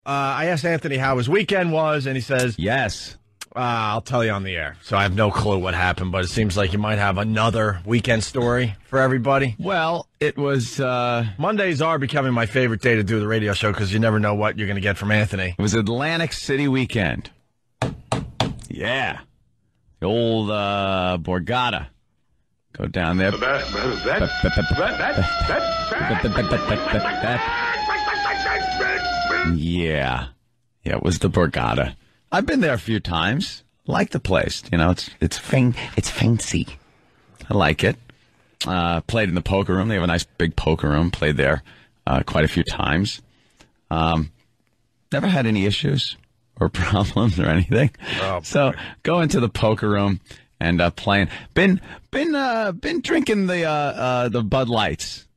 I asked Anthony how his weekend was, and he says, Yes. I'll tell you on the air. So I have no clue what happened, but it seems like you might have another weekend story for everybody. Well, it was... Mondays are becoming my favorite day to do the radio show because you never know what you're going to get from Anthony. It was Atlantic City weekend. Yeah. The old Borgata. Go down there. Yeah. Yeah, it was the Borgata. I've been there a few times. Like the place. You know, it's fancy. I like it. Played in the poker room. They have a nice big poker room. Played there quite a few times. Never had any issues or problems or anything. Oh, so go into the poker room and playing. Been drinking the Bud Lights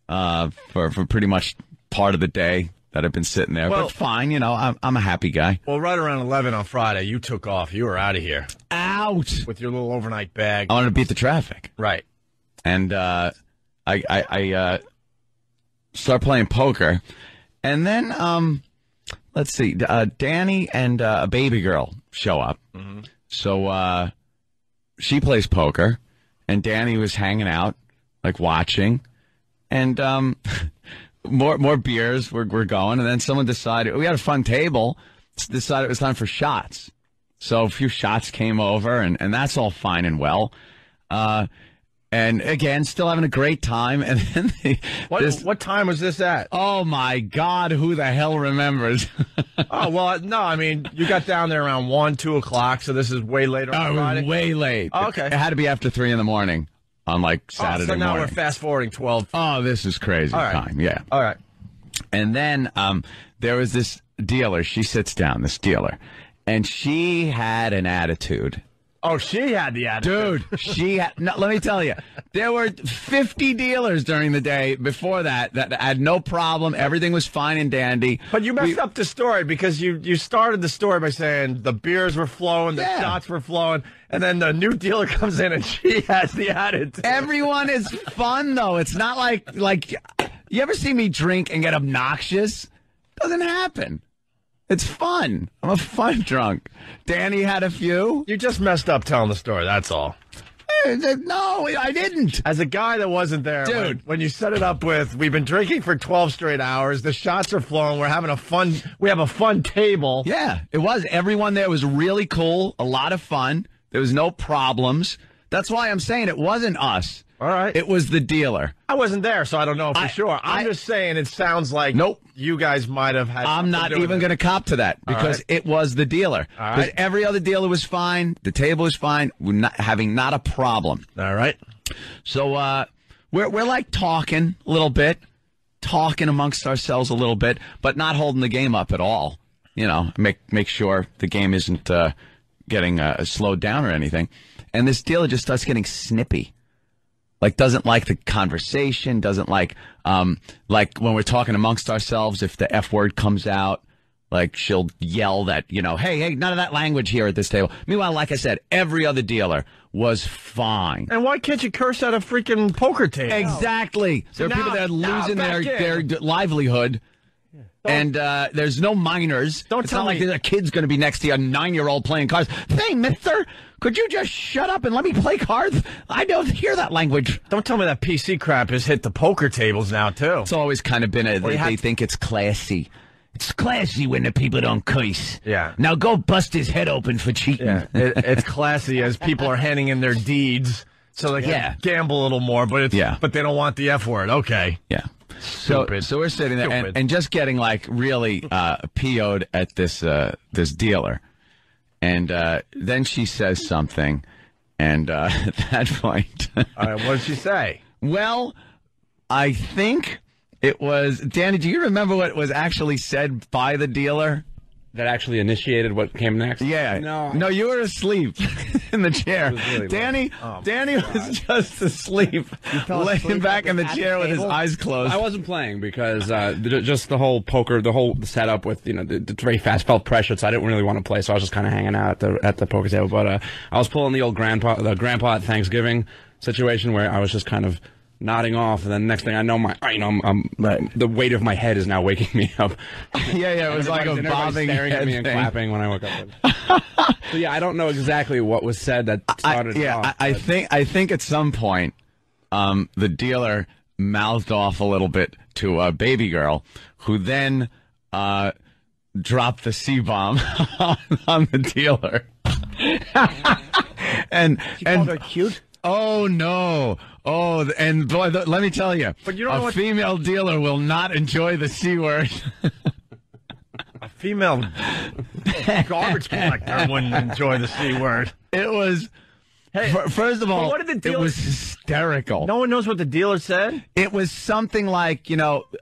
for pretty much part of the day that I've been sitting there. Well, but fine, you know, I'm a happy guy. Well, right around 11 on Friday, you took off. You were out of here. Out with your little overnight bag. I wanted to beat the traffic. Right. And I start playing poker, and then let's see, Danny and a baby girl show up. Mm-hmm. So she plays poker, and Danny was hanging out, like watching, and more beers were going, and then someone decided, we had a fun table, decided it was time for shots. So a few shots came over, and that's all fine and well. And again, still having a great time. And then what time was this at? Oh my God, who the hell remembers? Oh, well, no, I mean, you got down there around 1, 2 o'clock, so this is way later on Friday. It was way late. Oh, okay. It had to be after 3 in the morning on like Saturday so now morning. we're fast forwarding 12. Oh, this is crazy time. Yeah. All right. And then there was this dealer. She sits down, this dealer, and she had an attitude. Oh, she had the attitude. Dude, she had, no, let me tell you, there were 50 dealers during the day before that had no problem. Everything was fine and dandy. But you messed up the story because you started the story by saying the beers were flowing, the shots were flowing, and then the new dealer comes in and she has the attitude. Everyone is fun, though. It's not like you ever see me drink and get obnoxious? Doesn't happen. It's fun. I'm a fun drunk. Danny had a few. You just messed up telling the story, that's all. No, I didn't. As a guy that wasn't there, dude, when you set it up with, we've been drinking for 12 straight hours, the shots are flowing, we have a fun table. Yeah, it was. Everyone there was really cool, a lot of fun. There was no problems. That's why I'm saying it wasn't us. All right. It was the dealer. I wasn't there, so I don't know for sure. I'm just saying it sounds like you guys might have had. I'm not even going to cop to that because it was the dealer. Because every other dealer was fine. The table was fine. We're having not a problem. All right. So we're like talking a little bit, talking amongst ourselves a little bit, but not holding the game up at all. You know, make sure the game isn't getting slowed down or anything. And this dealer just starts getting snippy. Like, doesn't like the conversation, doesn't like when we're talking amongst ourselves, if the F word comes out, like, she'll yell that, you know, hey, none of that language here at this table. Meanwhile, like I said, every other dealer was fine. And why can't you curse at a freaking poker table? Exactly. So there are people that are losing their livelihood. And there's no minors. It's not like there's a kid's going to be next to you, a 9-year-old playing cards. Hey, mister, could you just shut up and let me play cards? I don't hear that language. Don't tell me that PC crap has hit the poker tables now, too. It's always kind of been they think it's classy. It's classy when the people don't curse. Yeah. Now go bust his head open for cheating. Yeah. It's classy as people are handing in their deeds so they can gamble a little more, but but they don't want the F word. Okay. Yeah. So we're sitting there and just getting like really PO'd at this dealer. And then she says something, and at that point... All right, what did she say? Well, I think it was... Danny, do you remember what was actually said by the dealer? That actually initiated what came next? Yeah. No, you were asleep in the chair. Really Danny was just asleep, laying back in the chair with his eyes closed. I wasn't playing because just the whole poker, the whole setup with, you know, the very fast felt pressured, so I didn't really want to play, so I was just kind of hanging out at the poker table. But I was pulling the old grandpa at Thanksgiving situation where I was just kind of nodding off, and then next thing I know, the weight of my head is now waking me up. Yeah, it was like a bobbing staring head at me and thing. clapping when I woke up. So yeah, I don't know exactly what was said that started it off. I think at some point, the dealer mouthed off a little bit to a baby girl, who then dropped the C-bomb on the dealer. and called her cute? Oh no! Oh, and boy, let me tell you, but you don't know a female dealer will not enjoy the C word. A female garbage collector wouldn't enjoy the C word. It was. Hey, first of all, what did the dealer, it was hysterical. No one knows what the dealer said? It was something like,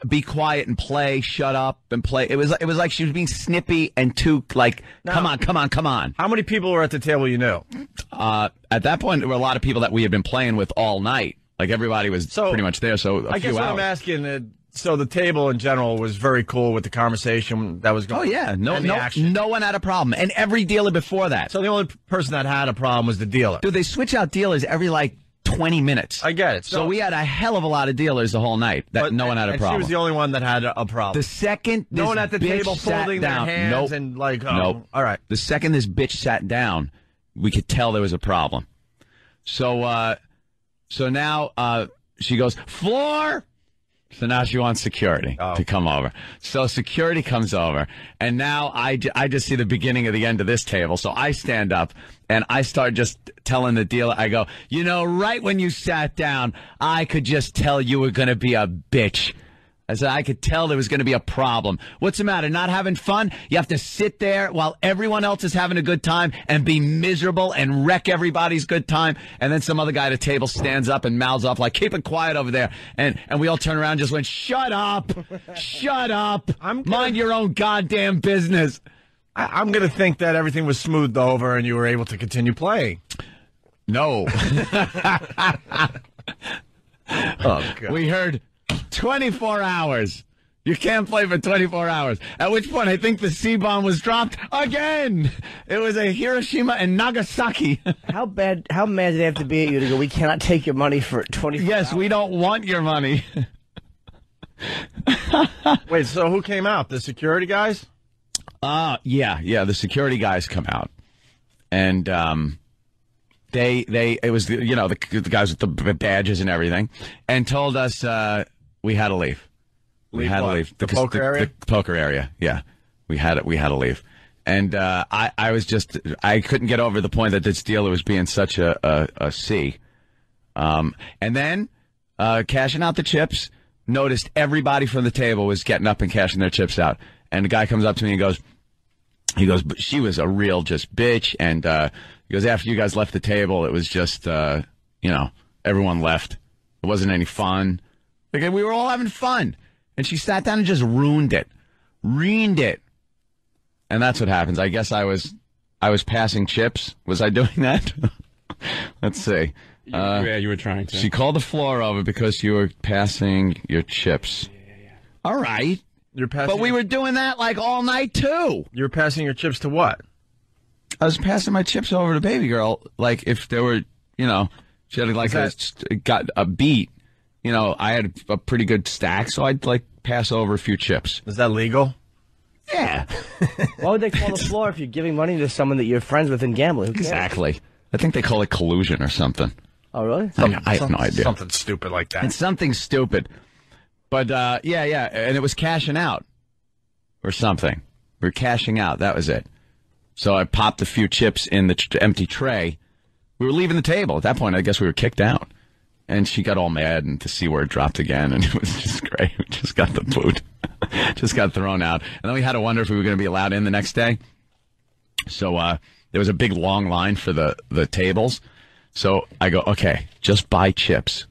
be quiet and play, shut up and play. It was like she was being snippy and too like, come on. How many people were at the table you knew? At that point, there were a lot of people that we had been playing with all night. Like everybody was pretty much there. So I guess what I'm asking. So the table in general was very cool with the conversation that was going on. Oh, yeah. No one had a problem. And every dealer before that. So the only person that had a problem was the dealer. Dude, they switch out dealers every, 20 minutes. I get it. So we had a hell of a lot of dealers the whole night that no one had a problem. She was the only one that had a problem. The second this no one at the table folding their hands and nope. All right. The second this bitch sat down, we could tell there was a problem. So now she goes, floor! So now she wants security to come over. So security comes over, and now I just see the beginning of the end of this table. So I stand up, and I start just telling the dealer, I go, right when you sat down, I could just tell you were going to be a bitch. I said, I could tell there was going to be a problem. What's the matter? Not having fun? You have to sit there while everyone else is having a good time and be miserable and wreck everybody's good time. And then some other guy at a table stands up and mouths off like, keep it quiet over there. And we all turn around and just went, shut up. Shut up. Mind your own goddamn business. I'm going to think that everything was smoothed over and you were able to continue playing. No. Oh, God. We heard 24 hours. You can't play for 24 hours. At which point, I think the C-bomb was dropped again. It was a Hiroshima and Nagasaki. How mad did they have to be at you to go, we cannot take your money for 24 hours? Yes, we don't want your money. Wait, so who came out? The security guys? Yeah, the security guys come out. And, it was, the guys with the badges and everything, and told us, we had to leave. We had to leave. The poker area? The poker area, yeah. We had to leave. And I couldn't get over the point that this dealer was being such a C. And then, cashing out the chips, noticed everybody from the table was getting up and cashing their chips out. And the guy comes up to me and he goes, but she was a real just bitch. And he goes, after you guys left the table, it was just, everyone left. It wasn't any fun. Like, we were all having fun. And she sat down and just ruined it. And that's what happens. I guess I was passing chips. Was I doing that? Let's see. Yeah, you were trying to. She called the floor over because you were passing your chips. Yeah. All right. But we were doing that all night too. You were passing your chips to what? I was passing my chips over to baby girl. Like if there were, she had got a beat. I had a pretty good stack, so I'd pass over a few chips. Is that legal? Yeah. Why would they call the floor if you're giving money to someone that you're friends with in gambling? Exactly. I think they call it collusion or something. Oh, really? I have no idea. Something stupid like that. It's something stupid. But, yeah, and it was cashing out or something. We were cashing out. That was it. So I popped a few chips in the empty tray. We were leaving the table. At that point, I guess we were kicked out. And she got all mad, and the C word dropped again, and it was just great. We just got the boot. Just got thrown out. And then we had to wonder if we were going to be allowed in the next day. So there was a big long line for the tables. So I go, okay, just buy chips.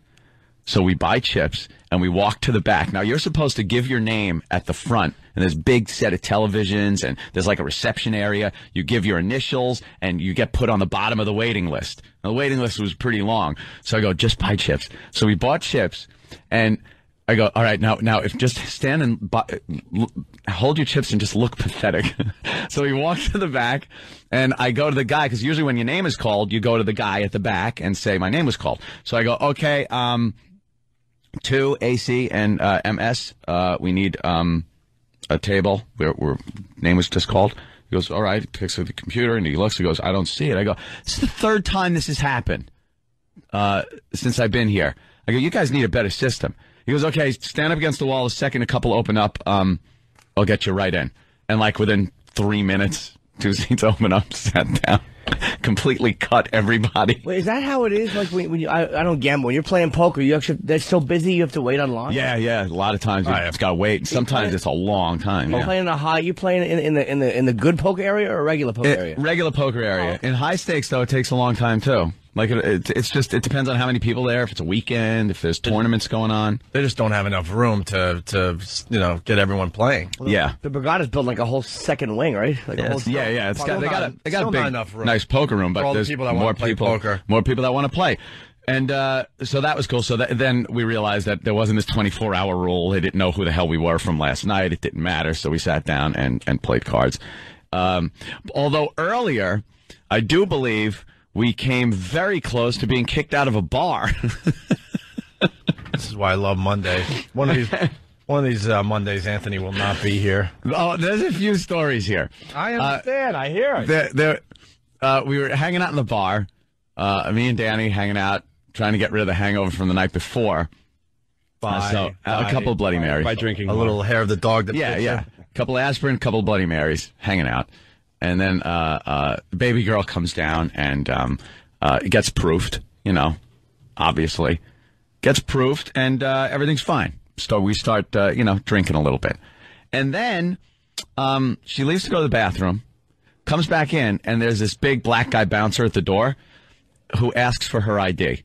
So we buy chips, and we walk to the back. Now, you're supposed to give your name at the front, and there's a big set of televisions, and there's a reception area. You give your initials, and you get put on the bottom of the waiting list. Now, the waiting list was pretty long. So I go, just buy chips. So we bought chips, and I go, all right, now, if just stand and hold your chips and just look pathetic. So we walk to the back, and I go to the guy, because usually when your name is called, you go to the guy at the back and say, my name was called. So I go, okay, 2 AC and MS. We need a table. We're name was just called. He goes, all right. He picks up the computer and he looks. He goes, I don't see it. I go, this is the third time this has happened since I've been here. I go, you guys need a better system. He goes, okay, stand up against the wall. The second a couple open up, I'll get you right in. And like within 3 minutes, 2 seats open up, sat down. Completely cut everybody. Wait, is that how it is? Like when you, I don't gamble. When you're playing poker, you actually they're so busy you have to wait online. Yeah. A lot of times you've got to wait. Sometimes it's a long time. You playing a high? You playing in the good poker area or a regular poker area? Regular poker area. Oh, okay. In high stakes though, it takes a long time too. Like it's just it depends on how many people there. If it's a weekend, if there's tournaments going on, They just don't have enough room to get everyone playing. yeah. The Borgata's built like a whole second wing, right? Like a whole Yeah. It's got, they got a still not big, enough room nice poker room, for but all the there's people that more wanna play people, poker. more people that want to play. And so that was cool. So then we realized that there wasn't this 24-hour rule. They didn't know who the hell we were from last night. It didn't matter. So we sat down and played cards. Although earlier, I do believe we came very close to being kicked out of a bar. This is why I love Mondays. One of these Mondays, Anthony will not be here. Oh, there's a few stories here. I understand. I hear it. We were hanging out in the bar. Me and Danny hanging out, trying to get rid of the hangover from the night before. A couple of Bloody Marys. By drinking a little hair of the dog. Yeah. A couple of aspirin, a couple of Bloody Marys, hanging out. And then baby girl comes down and gets proofed, obviously. Gets proofed and everything's fine. So we start, drinking a little bit. And then she leaves to go to the bathroom, comes back in, and there's this big black guy bouncer at the door who asks for her ID.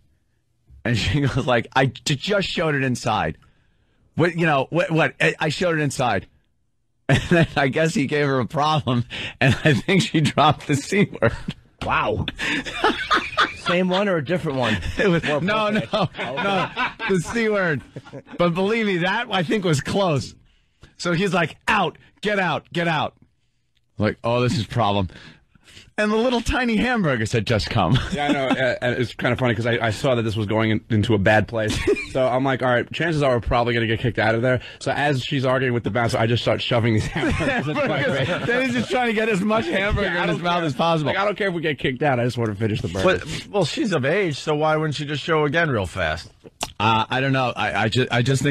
And she goes like, I just showed it inside. What? I showed it inside. And then I guess he gave her a problem, and I think she dropped the C word. Wow. Same one or a different one? It was, no, the C word. But believe me, that I think was close. So he's like, out, get out. Like, oh, this is a problem. And the little tiny hamburgers had just come. Yeah, I know. And it's kind of funny because I saw that this was going into a bad place. So I'm like, all right, chances are we're probably going to get kicked out of there. So as she's arguing with the bouncer, I just start shoving these hamburgers. Then he's just trying to get as much hamburger in his mouth as possible. Like, I don't care if we get kicked out. I just want to finish the burger. Well, she's of age, so why wouldn't she just show again real fast? I don't know. I just think